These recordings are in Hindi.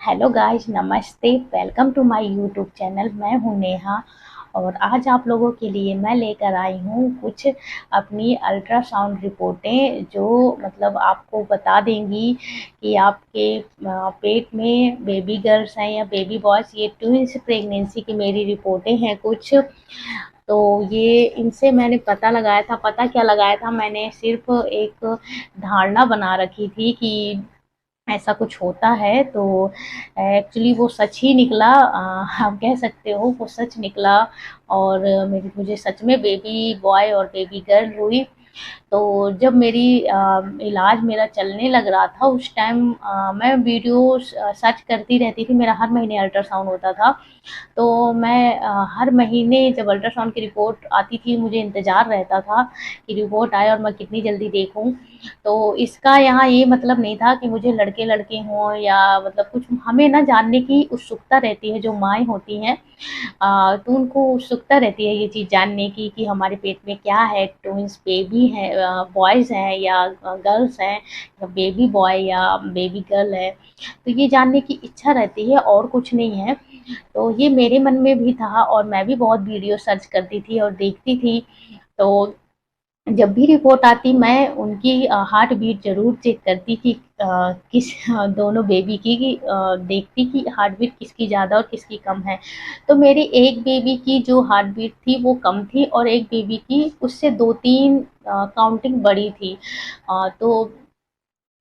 हेलो गाइस, नमस्ते। Welcome to my YouTube channel. मैं हूं नेहा और आज आप लोगों के लिए मैं लेकर आई हूं कुछ अपनी अल्ट्रासाउंड रिपोर्टें जो मतलब आपको बता देंगी कि आपके पेट में बेबी गर्ल्स हैं या बेबी बॉयज़। ये ट्विंस प्रेगनेंसी की मेरी रिपोर्टें हैं कुछ। तो ये इनसे मैंने पता लगाया था। पता क्या लगाया था, मैंने सिर्फ एक धारणा बना रखी थी कि ऐसा कुछ होता है। तो एक्चुअली वो सच ही निकला। आप कह सकते हो वो सच निकला। और मेरी मुझे सच में बेबी बॉय और बेबी गर्ल हुई। तो जब मेरी इलाज मेरा चलने लग रहा था उस टाइम मैं वीडियो सर्च करती रहती थी। मेरा हर महीने अल्ट्रासाउंड होता था। तो मैं हर महीने जब अल्ट्रासाउंड की रिपोर्ट आती थी मुझे इंतज़ार रहता था कि रिपोर्ट आए और मैं कितनी जल्दी देखूं। तो इसका यहाँ ये मतलब नहीं था कि मुझे लड़के लड़के हों या मतलब कुछ, हमें ना जानने की उत्सुकता रहती है। जो माएँ होती हैं तो उनको उत्सुकता रहती है ये चीज़ जानने की कि हमारे पेट में क्या है, ट्विंस बेबी है, बॉयज़ हैं या गर्ल्स हैं, या बेबी बॉय या बेबी गर्ल है। तो ये जानने की इच्छा रहती है और कुछ नहीं है। तो ये मेरे मन में भी था और मैं भी बहुत वीडियो सर्च करती थी और देखती थी। तो जब भी रिपोर्ट आती मैं उनकी हार्ट बीट ज़रूर चेक करती कि किस दोनों बेबी की देखती कि हार्ट बीट किसकी ज़्यादा और किसकी कम है। तो मेरी एक बेबी की जो हार्ट बीट थी वो कम थी और एक बेबी की उससे 2-3 काउंटिंग बड़ी थी। तो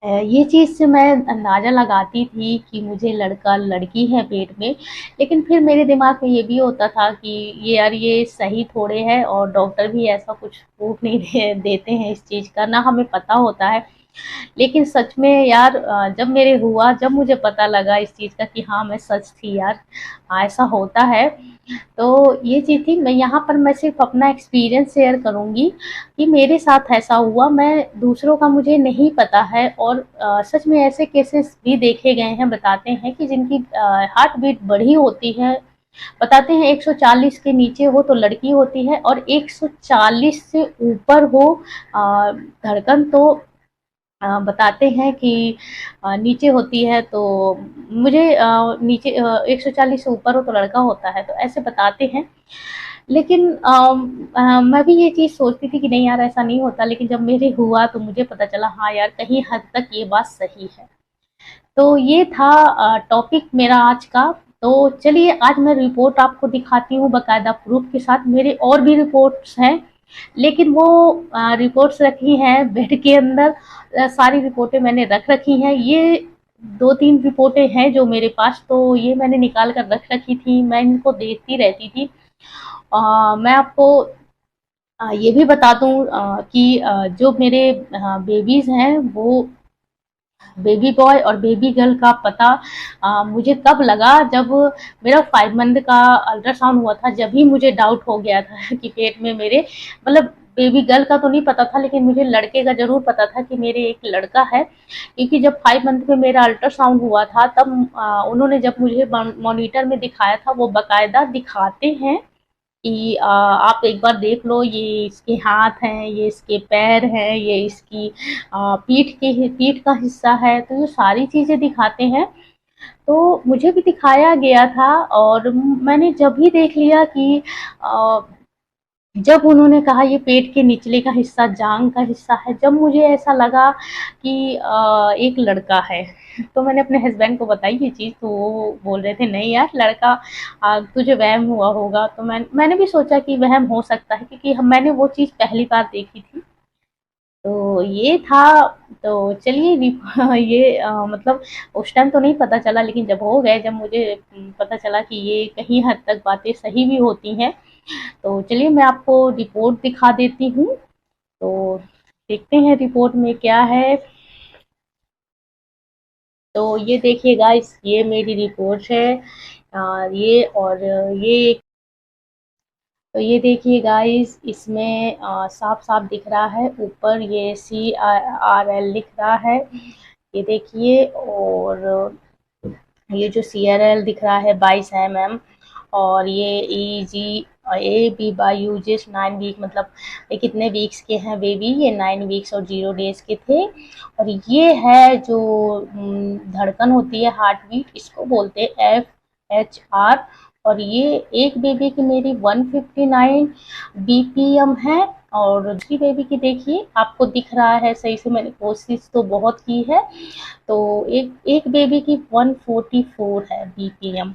ये चीज़ से मैं अंदाज़ा लगाती थी कि मुझे लड़का लड़की है पेट में। लेकिन फिर मेरे दिमाग में ये भी होता था कि ये यार ये सही थोड़े है और डॉक्टर भी ऐसा कुछ प्रूफ नहीं देते हैं इस चीज़ का, ना हमें पता होता है। लेकिन सच में यार जब मेरे हुआ, जब मुझे पता लगा इस चीज़ का कि हाँ मैं सच थी यार, ऐसा होता है। तो ये चीज़ थी। मैं यहाँ पर मैं सिर्फ अपना एक्सपीरियंस शेयर करूँगी कि मेरे साथ ऐसा हुआ। मैं दूसरों का मुझे नहीं पता है और सच में ऐसे केसेस भी देखे गए हैं। बताते हैं कि जिनकी हार्ट बीट बढ़ी होती है, बताते हैं 140 के नीचे हो तो लड़की होती है और 140 से ऊपर हो धड़कन तो बताते हैं कि नीचे होती है। तो मुझे नीचे 140 से ऊपर हो तो लड़का होता है, तो ऐसे बताते हैं। लेकिन मैं भी ये चीज़ सोचती थी कि नहीं यार ऐसा नहीं होता, लेकिन जब मेरे हुआ तो मुझे पता चला हाँ यार कहीं हद तक ये बात सही है। तो ये था टॉपिक मेरा आज का। तो चलिए आज मैं रिपोर्ट आपको दिखाती हूँ बाकायदा प्रूफ के साथ। मेरे और भी रिपोर्ट्स हैं लेकिन वो रिपोर्ट्स रखी हैं बेड के अंदर। सारी रिपोर्टें मैंने रख रखी हैं। ये 2-3 रिपोर्टें हैं जो मेरे पास, तो ये मैंने निकाल कर रख रखी थी। मैं इनको देखती रहती थी। मैं आपको ये भी बता दूं कि जो मेरे बेबीज़ हैं वो बेबी बॉय और बेबी गर्ल का पता मुझे कब लगा, जब मेरा 5 मंथ का अल्ट्रासाउंड हुआ था। जब ही मुझे डाउट हो गया था कि पेट में मेरे मतलब बेबी गर्ल का तो नहीं पता था लेकिन मुझे लड़के का ज़रूर पता था कि मेरे एक लड़का है। क्योंकि जब 5 मंथ में मेरा अल्ट्रासाउंड हुआ था तब उन्होंने जब मुझे मॉनिटर में दिखाया था, वो बाकायदा दिखाते हैं कि आप एक बार देख लो, ये इसके हाथ हैं, ये इसके पैर हैं, ये इसकी पीठ का हिस्सा है। तो ये सारी चीज़ें दिखाते हैं। तो मुझे भी दिखाया गया था और मैंने जब भी देख लिया कि अ, जब उन्होंने कहा ये पेट के निचले का हिस्सा जांग का हिस्सा है, जब मुझे ऐसा लगा कि एक लड़का है। तो मैंने अपने हस्बैंड को बताई ये चीज़, तो वो बोल रहे थे नहीं यार लड़का, तुझे वहम हुआ होगा। तो मैंने भी सोचा कि वहम हो सकता है क्योंकि मैंने वो चीज़ पहली बार देखी थी। तो ये था। तो चलिए ये मतलब उस टाइम तो नहीं पता चला लेकिन जब हो गए, जब मुझे पता चला कि ये कहीं हद तक बातें सही भी होती हैं। तो चलिए मैं आपको रिपोर्ट दिखा देती हूँ। तो देखते हैं रिपोर्ट में क्या है। तो ये देखिए गाइस, ये मेरी रिपोर्ट है। ये और ये, तो ये देखिए गाइस, इसमें साफ साफ दिख रहा है। ऊपर ये CRL लिख रहा है, ये देखिए। और ये जो CRL दिख रहा है 22 mm। और ये ABYUGS 9 वीक, मतलब ये कितने वीक्स के हैं बेबी, ये 9 वीक्स और 0 डेज के थे। और ये है जो धड़कन होती है, हार्ट बीट, इसको बोलते हैं FHR। और ये एक बेबी की मेरी 159 BPM है, और दूसरी बेबी की देखिए, आपको दिख रहा है सही से, मैंने कोशिश तो बहुत की है। तो एक एक बेबी की 144 है BPM।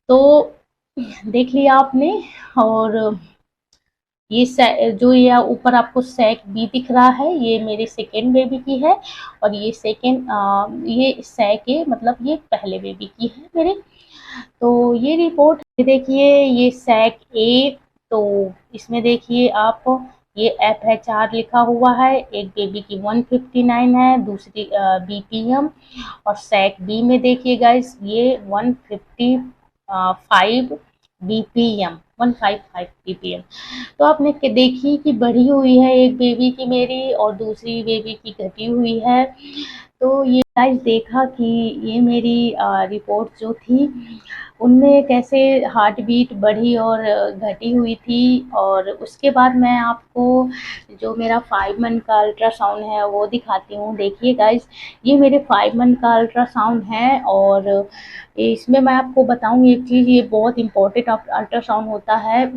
तो देख लिया आपने। और जो ये ऊपर आपको सैक बी दिख रहा है, ये मेरे सेकेंड बेबी की है। और ये ये सैक ए, मतलब ये पहले बेबी की है मेरे। तो ये रिपोर्ट देखिए, ये सैक ए। तो इसमें देखिए आप, ये FHR लिखा हुआ है, एक बेबी की 159 है, दूसरी BPM। और सैक बी में देखिए गाइस, ये 155 BPM, 155 BPM। तो आपने देखी कि बढ़ी हुई है एक बेबी की मेरी, और दूसरी बेबी की घटी हुई है। तो ये गाइस देखा कि ये मेरी रिपोर्ट जो थी, उनमें कैसे हार्ट बीट बढ़ी और घटी हुई थी। और उसके बाद मैं आपको जो मेरा 5 मंथ का अल्ट्रासाउंड है वो दिखाती हूँ। देखिए गाइस, ये मेरे 5 मंथ का अल्ट्रासाउंड है। और इसमें मैं आपको बताऊँ एक चीज़, ये बहुत इम्पोर्टेंट अल्ट्रासाउंड होता है।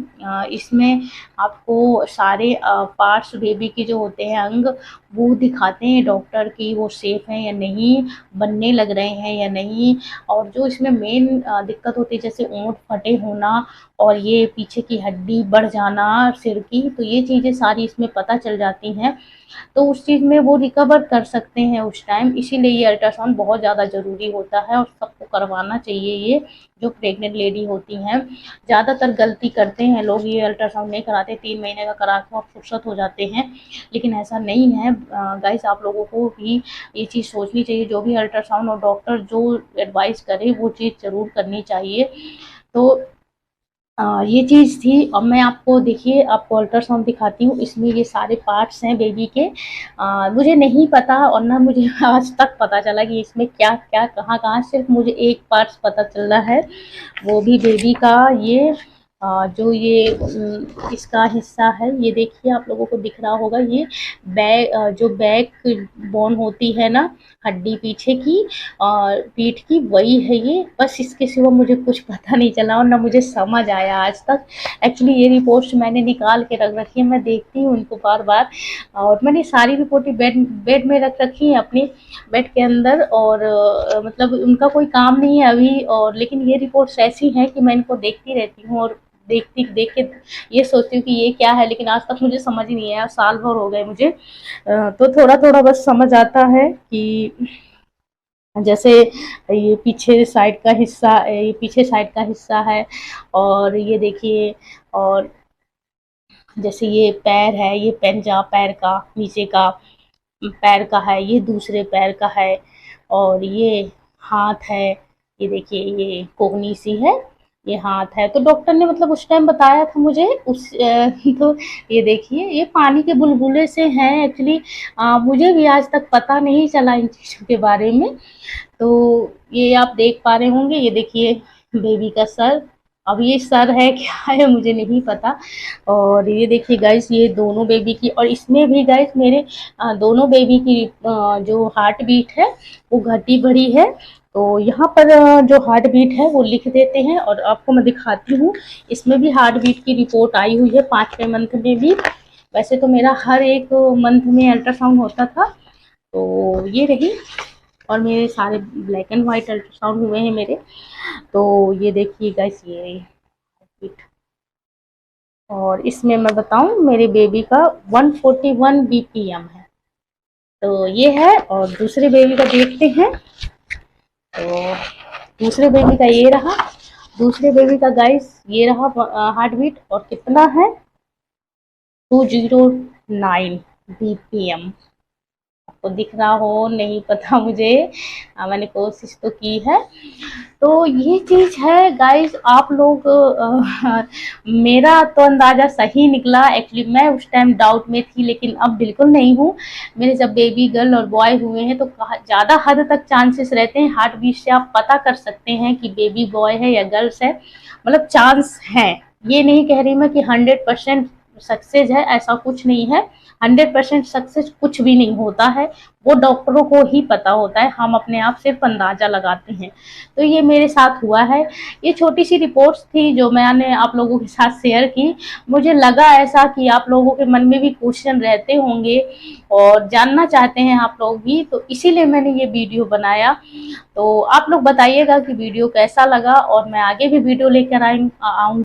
इसमें आपको सारे पार्ट्स बेबी के जो होते हैं, अंग, वो दिखाते हैं डॉक्टर की वो सेफ हैं या नहीं, बनने लग रहे हैं या नहीं। और जो इसमें मेन दिक्कत होती है, जैसे ओंठ फटे होना और ये पीछे की हड्डी बढ़ जाना सिर की, तो ये चीज़ें सारी इसमें पता चल जाती हैं। तो उस चीज़ में वो रिकवर कर सकते हैं उस टाइम। इसीलिए ये अल्ट्रासाउंड बहुत ज़्यादा ज़रूरी होता है और सबको करवाना चाहिए। ये जो प्रेग्नेंट लेडी होती हैं, ज़्यादातर गलती करते हैं लोग, ये अल्ट्रासाउंड नहीं कराते, 3 महीने का करा के और फुर्सत हो जाते हैं। लेकिन ऐसा नहीं है गाइस, आप लोगों को भी ये चीज़ सोचनी चाहिए। जो भी अल्ट्रासाउंड और डॉक्टर जो एडवाइस करे वो चीज़ ज़रूर करनी चाहिए। तो ये चीज़ थी। अब मैं आपको देखिए, आपको अल्ट्रासाउंड दिखाती हूँ। इसमें ये सारे पार्ट्स हैं बेबी के। मुझे नहीं पता, और ना मुझे आज तक पता चला कि इसमें क्या क्या कहाँ कहाँ, सिर्फ मुझे एक पार्ट्स पता चल रहा है, वो भी बेबी का ये जो ये इसका हिस्सा है। ये देखिए, आप लोगों को दिख रहा होगा, ये जो बैक बोन होती है ना, हड्डी पीछे की और पीठ की, वही है ये। बस इसके सिवा मुझे कुछ पता नहीं चला और ना मुझे समझ आया आज तक। एक्चुअली ये रिपोर्ट्स मैंने निकाल के रख रखी है, मैं देखती हूँ इनको बार बार। और मैंने सारी रिपोर्टें बेड में रख रखी हैं, अपने बेड के अंदर। और मतलब उनका कोई काम नहीं है अभी। और लेकिन ये रिपोर्ट्स ऐसी हैं कि मैं इनको देखती रहती हूँ, और देख के ये सोचती हूँ कि ये क्या है। लेकिन आज तक मुझे समझ ही नहीं आया, साल भर हो गए मुझे। तो थोड़ा थोड़ा बस समझ आता है कि जैसे ये पीछे साइड का हिस्सा, ये पीछे साइड का हिस्सा है। और ये देखिए, और जैसे ये पैर है, ये पंजा पैर का, नीचे का पैर का है, ये दूसरे पैर का है। और ये हाथ है, ये देखिए, ये कोहनी सी है, ये हाथ है। तो डॉक्टर ने मतलब उस टाइम बताया था मुझे तो ये देखिए, ये पानी के बुलबुले से हैं एक्चुअली। मुझे भी आज तक पता नहीं चला इन चीज़ों के बारे में। तो ये आप देख पा रहे होंगे, ये देखिए बेबी का सर। अब ये सर है क्या है मुझे नहीं पता। और ये देखिए गाइस, ये दोनों बेबी की, और इसमें भी गाइस मेरे दोनों बेबी की जो हार्ट बीट है वो घटी बढ़ी है। तो यहाँ पर जो हार्ट बीट है वो लिख देते हैं, और आपको मैं दिखाती हूँ। इसमें भी हार्ट बीट की रिपोर्ट आई हुई है 5वें मंथ में भी। वैसे तो मेरा हर एक मंथ में अल्ट्रासाउंड होता था। तो ये रही, और मेरे सारे ब्लैक एंड वाइट अल्ट्रासाउंड हुए हैं मेरे। तो ये देखिए गाइस, ये और इसमें मैं बताऊं, मेरे बेबी का 141 BPM है। तो ये है, और दूसरे बेबी का देखते हैं। तो दूसरे बेबी का ये रहा, दूसरे बेबी का गाइस ये रहा हार्ट बीट, और कितना है, 209 BPM। आपको दिख रहा हो नहीं पता मुझे, मैंने कोशिश तो की है। तो ये चीज़ है गाइस, आप लोग मेरा तो अंदाज़ा सही निकला। एक्चुअली मैं उस टाइम डाउट में थी, लेकिन अब बिल्कुल नहीं हूँ। मेरे जब बेबी गर्ल और बॉय हुए हैं तो ज़्यादा हद तक चांसेस रहते हैं, हार्ट बीट से आप पता कर सकते हैं कि बेबी बॉय है या गर्ल्स है, मतलब चांस है। ये नहीं कह रही मैं कि 100% सक्सेस है, ऐसा कुछ नहीं है। 100% सक्सेस कुछ भी नहीं होता है, वो डॉक्टरों को ही पता होता है, हम अपने आप सिर्फ अंदाजा लगाते हैं। तो ये मेरे साथ हुआ है। ये छोटी सी रिपोर्ट्स थी जो मैंने आप लोगों के साथ शेयर की। मुझे लगा ऐसा कि आप लोगों के मन में भी क्वेश्चन रहते होंगे और जानना चाहते हैं आप लोग भी, तो इसीलिए मैंने ये वीडियो बनाया। तो आप लोग बताइएगा कि वीडियो कैसा लगा, और मैं आगे भी वीडियो लेकर आऊँगी